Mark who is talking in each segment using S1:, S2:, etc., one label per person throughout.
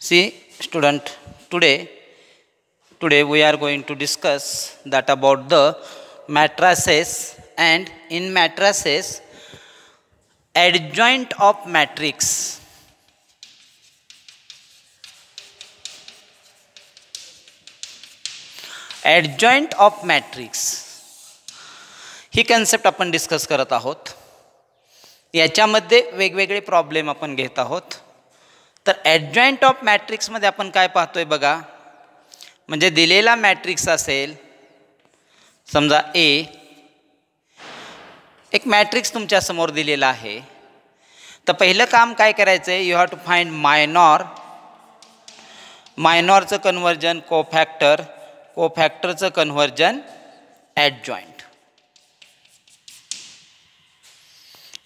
S1: See student, today we are going to discuss that about the matrices, and in matrices adjoint of matrix. Adjoint of matrix he concept आपण discuss करत आहोत. याच्यामध्ये वेगवेगळे problem आपण घेत आहोत. तर ॲडजॉइंट ऑफ मॅट्रिक्समध्ये आपण काय पाहतोय बघा, म्हणजे दिलेला मॅट्रिक्स असेल समजा ए, एक मॅट्रिक्स तुमच्या समोर दिलेला आहे. तर पहिलं काम काय करायचं आहे, यू हॅव टू फाइंड मायनॉरचं कन्व्हर्जन कोफॅक्टर, कोफॅक्टरचं कन्व्हर्जन ॲडजॉइंट.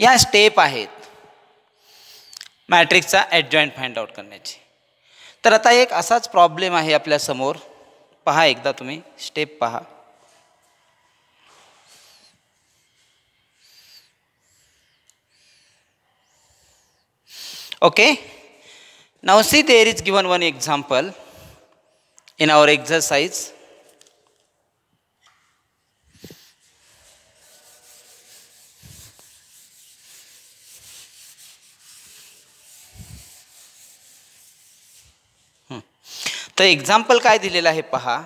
S1: या स्टेप आहेत मॅट्रिक्सचा ॲडजॉइंट फाइंड आउट करण्याची. तर आता एक असाच प्रॉब्लेम आहे आपल्यासमोर. पहा एकदा तुम्ही स्टेप पहा. Okay, now see there is given one example in our exercise. तर एक्झाम्पल काय दिलेलं आहे पहा.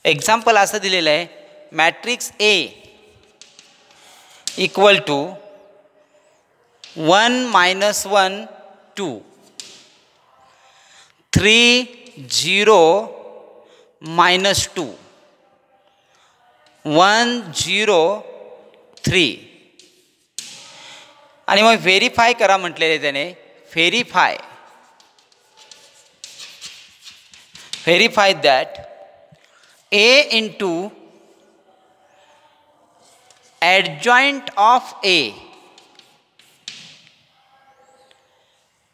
S1: एक्झाम्पल असं दिलेलं आहे, मॅट्रिक्स ए इक्वल टू 1 - 1 2 3 0 -2 1 0 3 आणि मग व्हेरीफाय करा म्हटलेले त्याने. Verify that A into adjoint of A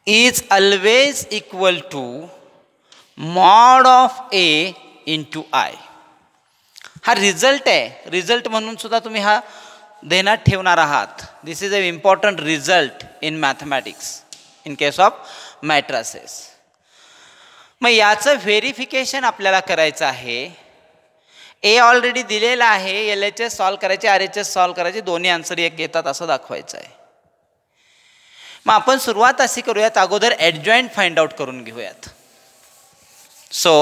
S1: is always equal to mod of A into I. हा रिझल्ट आहे. रिझल्ट म्हणून सुद्धा तुम्ही हा देण्यात ठेवणार आहात. This is a important result in mathematics in case of matrices. मग याचं व्हेरिफिकेशन आपल्याला करायचं आहे. ए ऑलरेडी दिलेला आहे, एल एच एस सॉल्व करायचे, आर एच एस सॉल्व करायचे, दोन्ही आन्सर एक घेतात असं दाखवायचं आहे. मग आपण सुरुवात अशी करूयात, अगोदर ॲडजॉइंट फाइंड आउट करून घेऊयात. So,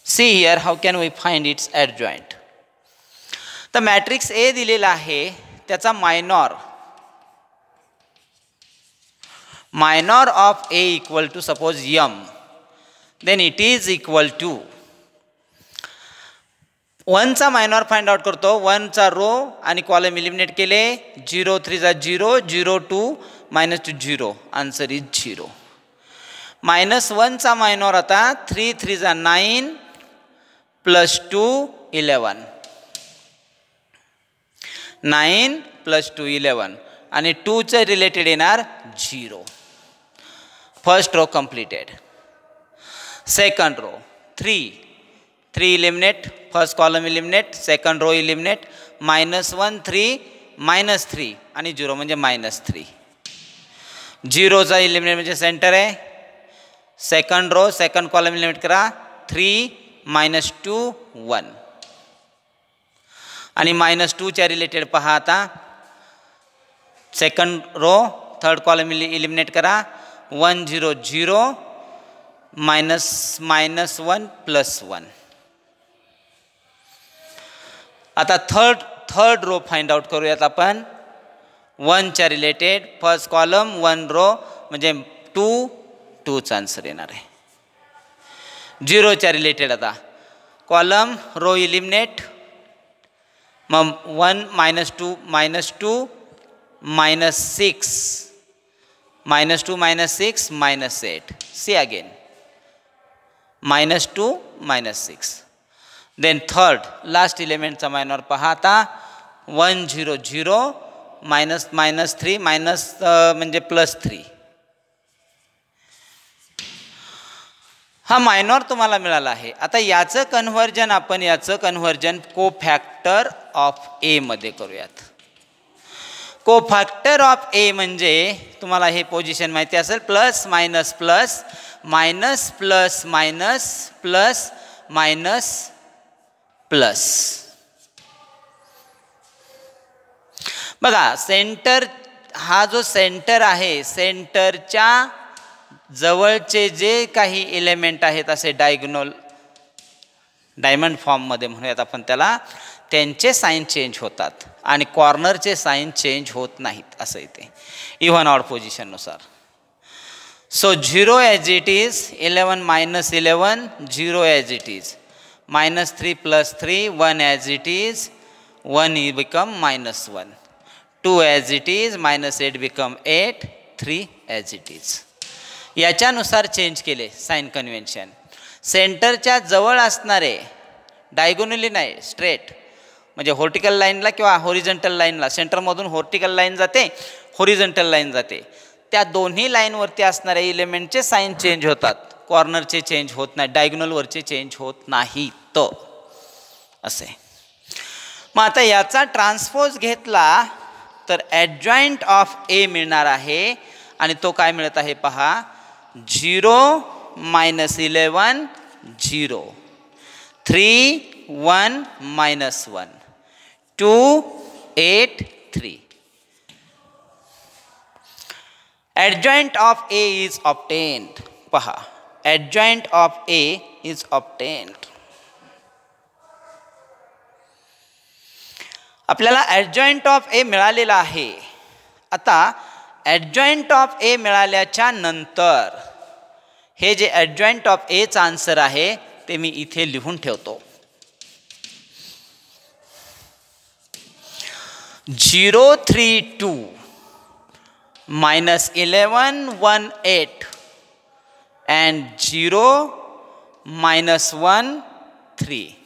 S1: see here how can we find its adjoint. तर मॅट्रिक्स ए दिलेला आहे, त्याचा minor of A equal to suppose m, then it is equal to 1चा मायनॉर फाइंड आउट करतो. 1चा रो आणि कॉलम इलिमिनेट केले. 0 3 0 0 2 -2 0, आन्सर इज 0. -1चा मायनॉर आता 3 3 9 +2 11, 9 +2 11 आणि 2चे रिलेटेड येणार 0. First row completed. Second row 3 eliminate, first column eliminate, second row eliminate. -1 3 -3 आणि 0 म्हणजे -3. 0चा इलिमिनेट म्हणजे सेंटर आहे. Second row second column eliminate करा. 3 -2 1 आणि -2च्या रिलेटेड पहा. आता second row third column eliminate करा. 1 0 0 -1 +1. आता थर्ड रो फाइंड आउट करूयात आपण. 1च्या रिलेटेड फर्स्ट कॉलम 1 रो म्हणजे 2चा आन्सर येणार आहे. 0च्या रिलेटेड आता कॉलम रो इलिमिनेट. मग 1 -2 -2 -6 -2 -6 -8. See again -2 -6. Then third last इलिमेंटचा मायनॉर पहा. आता 1 0 0 -3 म्हणजे +3. हा मायनॉर तुम्हाला मिळाला आहे. आता याचं कन्व्हर्जन कोफॅक्टर ऑफ ए मध्ये करूयात. कोफॅक्टर ऑफ ए म्हणजे तुम्हाला हे पोझिशन माहिती असेल, plus minus plus minus plus minus plus minus plus. बघा सेंटर, हा जो सेंटर आहे, सेंटरच्या जवळचे जे काही एलिमेंट आहेत असे डायगोनल डायमंड फॉर्ममध्ये म्हणूयात आपण त्याला, त्यांचे साईन चेंज होतात आणि कॉर्नरचे साईन चेंज होत नाहीत असं इथे इव्हन ऑड पोझिशननुसार. So 0 as it is, 11 minus 11 0 as it is, -3 + 3 1 as it is, 1 become -1, 2 as it is, -8 become 8, 3 as it is. याच्यानुसार चेंज केले साईन कन्व्हेन्शन. सेंटरच्या जवळ असणारे डायगोनली नाही, स्ट्रेट म्हणजे व्हर्टिकल लाईनला किंवा हॉरिझॉन्टल लाईनला, सेंटरमधून व्हर्टिकल लाईन जाते, हॉरिझॉन्टल लाईन जाते, त्या दोन्ही लाईनवरती असणाऱ्या एलिमेंटचे साईन चेंज होतात, कॉर्नरचे चेंज होत नाही, डायगोनलवरचे चेंज होत नाहीत असे. मग आता याचा ट्रान्सपोज घेतला तर ॲडजॉइंट ऑफ ए मिळणार आहे आणि तो काय मिळत आहे पहा, 0 -11 0, 3 1 -1, 2 8 3. Adjoint of A is obtained. पहा, adjoint of A is obtained. आपल्याला adjoint of A मिळालेला आहे. आता adjoint of A मिळाल्याच्या नंतर हे जे adjoint of A चा आन्सर आहे ते मी इथे लिहून ठेवतो. 0 3 2 -11 1 8 and 0 -1 3.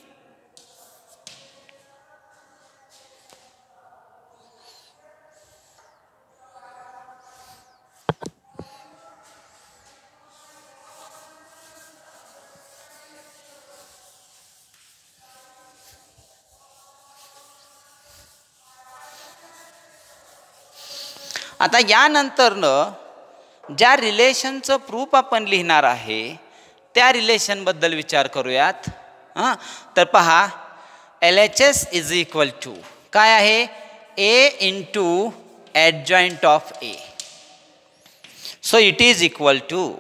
S1: आता यानंतरनं ज्या रिलेशनचं प्रूफ आपण लिहिणार आहे त्या रिलेशनबद्दल विचार करूयात. तर पहा, LHS इज इक्वल टू काय आहे, A into adjoint of A. So it is equal to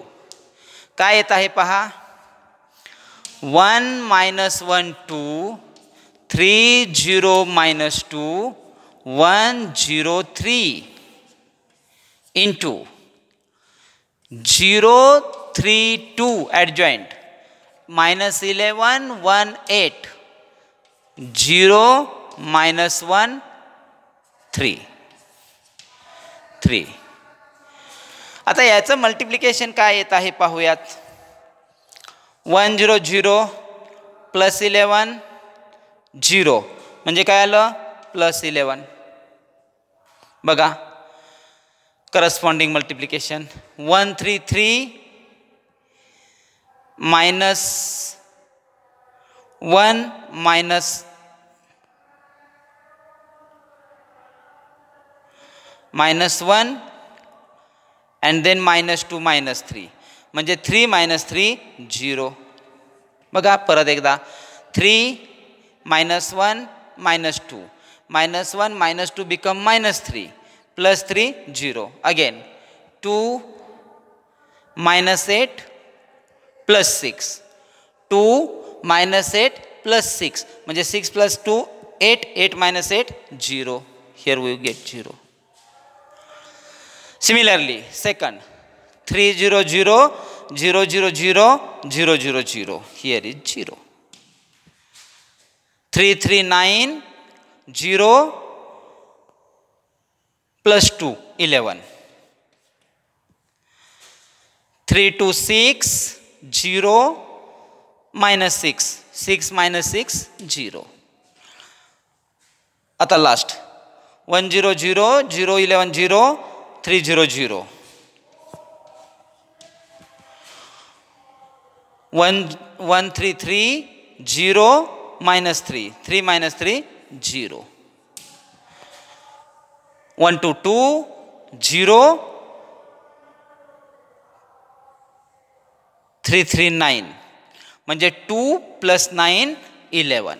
S1: काय येत आहे पहा, 1 -1 2, 3 0 -2, 1 0 3 into 0 3 2 adjoint -11 1 8 0 -1 3 3. आता याचं मल्टिप्लिकेशन काय येत आहे पाहूयात. 1 0 0 +11 0 म्हणजे काय आलं, +11. बघा करस्पॉन्डिंग मल्टिप्लिकेशन, 1 3 3 -1 -1 and then -2 -3 म्हणजे 3 -3 0. बघा परत एकदा, 3 -1 -2 -1 -2 become -3 +3 0. Again 2 -8 +6, 2 -8 +6 म्हणजे 6 + 2 8, 8 -8 0. Here we get 0. Similarly second, 3 0 0 0 0 0 0 0 0. Here is 0. 3 3 9 0 +2 11. 3 2 6 0 -6 6 -6 0. आता लास्ट 1 0 0 0 11 0 3 0 0. 1 1 3 3 0 -3 3 -3 0. 1 to 2 0 3 3 9 म्हणजे 2 + 9 11.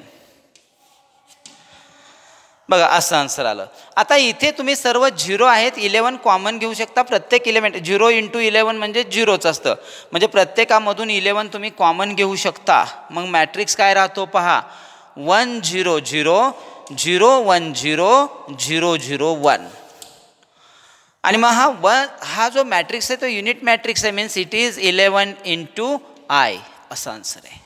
S1: बघा असं आन्सर आलं. आता इथे तुम्ही सर्व 0 आहेत, 11 कॉमन घेऊ शकता. प्रत्येक एलिमेंट 0 × 11 म्हणजे 0च असतं, म्हणजे प्रत्येकामधून 11 तुम्ही कॉमन घेऊ शकता. मग मॅट्रिक्स काय राहतो पहा, 1 0 0 0 1 0 0 0 1. आणि मग हा जो मॅट्रिक्स आहे तो युनिट मॅट्रिक्स आहे, मीन्स इट इज 11 × I असा आन्सर आहे.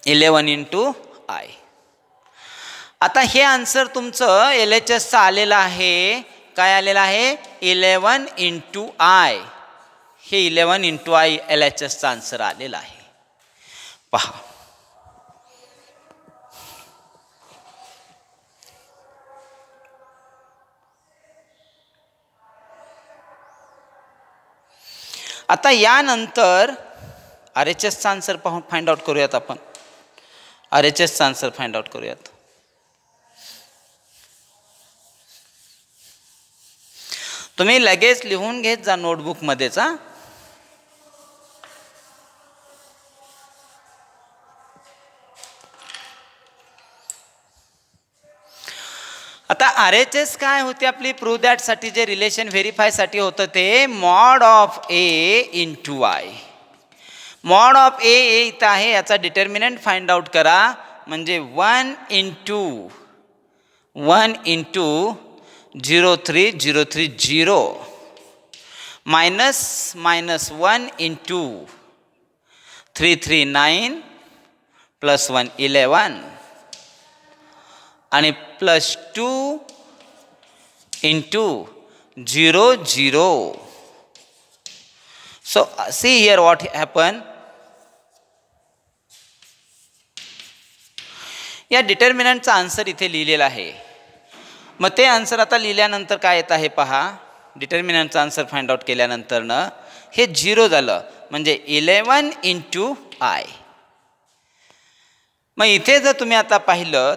S1: 11 × I. आता हे आन्सर तुमचं LHSचं आलेलं आहे. काय आलेलं आहे, 11 × I. हे 11 × I LHSचं आन्सर आलेलं आहे. पहा आता यानंतर RHSचा आन्सर पाहून फाइंड आउट करूयात आपण. RHSचा आन्सर फाइंड आउट करूयात. तुम्ही लगेच लिहून घेत जा नोटबुकमध्येच. आता RHS काय होते आपली, प्रूव्ह दॅट साठी जे रिलेशन व्हेरीफायसाठी होतं ते mod of A × I. Mod of A इथं आहे, याचा डिटर्मिनंट फाइंड आउट करा. म्हणजे 1 × 0 3 0 3 0 मायनस 1 × 3 3 9 +1 11 आणि +2 × 0 0. So see here what happened. या डिटर्मिनंटचा आन्सर इथे लिहिलेला आहे. मग ते आन्सर आता लिहिल्यानंतर काय येत आहे पहा, डिटर्मिनंटचा आन्सर फाइंड आउट केल्यानंतरनं हे 0 झालं, म्हणजे 11 × I. मग इथे जर तुम्ही आता पाहिलं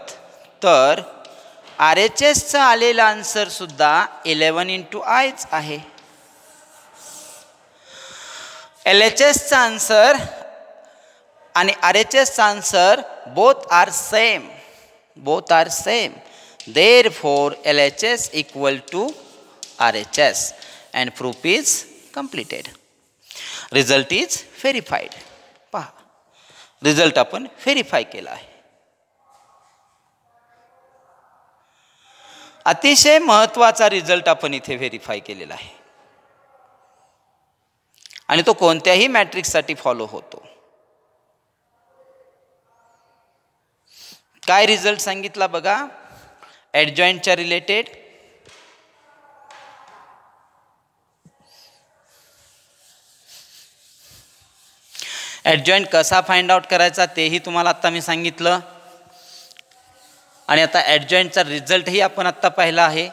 S1: तर RHSचं आलेलं आन्सर सुद्धा 11 × Iच आहे. LHSचं आन्सर आणि RHSचं answer both are same. Therefore LHS = RHS and proof is completed. Result is verified. पहा, रिझल्ट आपण व्हेरीफाय केला आहे. अतिशय महत्त्वाचा रिझल्ट आपण इथे व्हेरीफाय केलेला आहे आणि तो कोणत्याही मॅट्रिक्ससाठी फॉलो होतो. काय रिझल्ट सांगितला बघा, ॲडजॉइंटच्या रिलेटेड. ॲडजॉइंट कसा फाइंड आउट करायचा तेही तुम्हाला आत्ता मी सांगितलं. आणि आता ॲडजॉइंटचा रिझल्टही आपण आत्ता पाहिला आहे.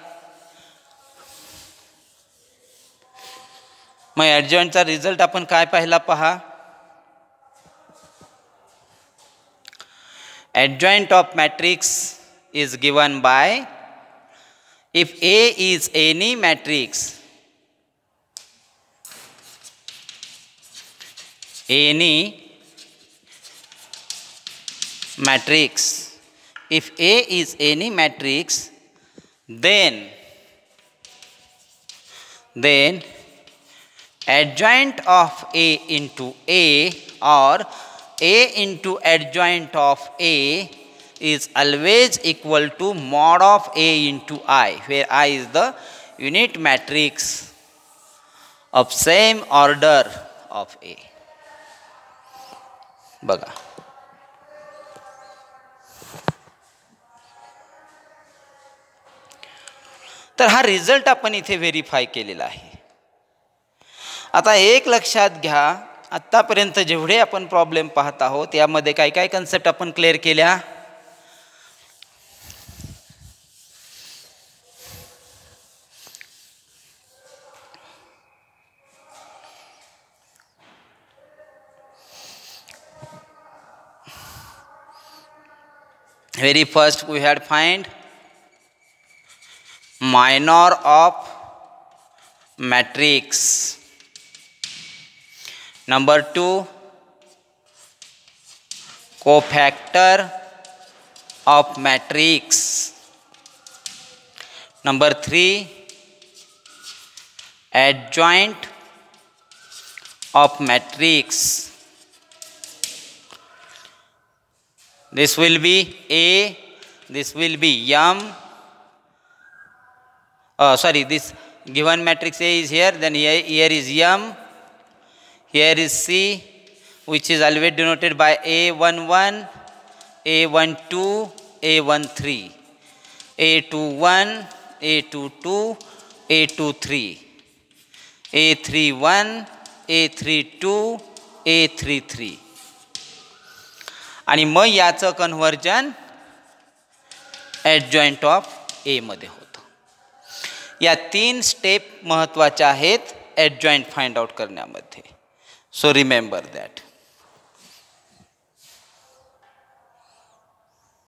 S1: मग ॲडजॉइंटचा रिझल्ट आपण काय पाहिला पहा. Adjoint of matrix is given by if A is any matrix, if A is any matrix, then adjoint of A into A or A into adjoint of A is always equal to mod of A into I, where I is the unit matrix of same order of A. बघा, तर हा result आपण इथे verify केलेला आहे. आता एक लक्षात घ्या, आत्तापर्यंत जेवढे आपण प्रॉब्लेम पाहत आहोत यामध्ये काय काय कन्सेप्ट आपण क्लिअर केल्या. Very first we had find minor of matrix. Number 2, cofactor of matrix. Number 3, adjoint of matrix. This will be A, this will be M. This given matrix A is here, then here is M, here is C, which is always denoted by A11, A12, A13, A21, A22, A23, A31, A32, A33. आणि मग याचं conversion adjoint of ए मध्ये होतं. या 3 step महत्त्वाच्या आहेत adjoint find out करण्यामध्ये. So remember that.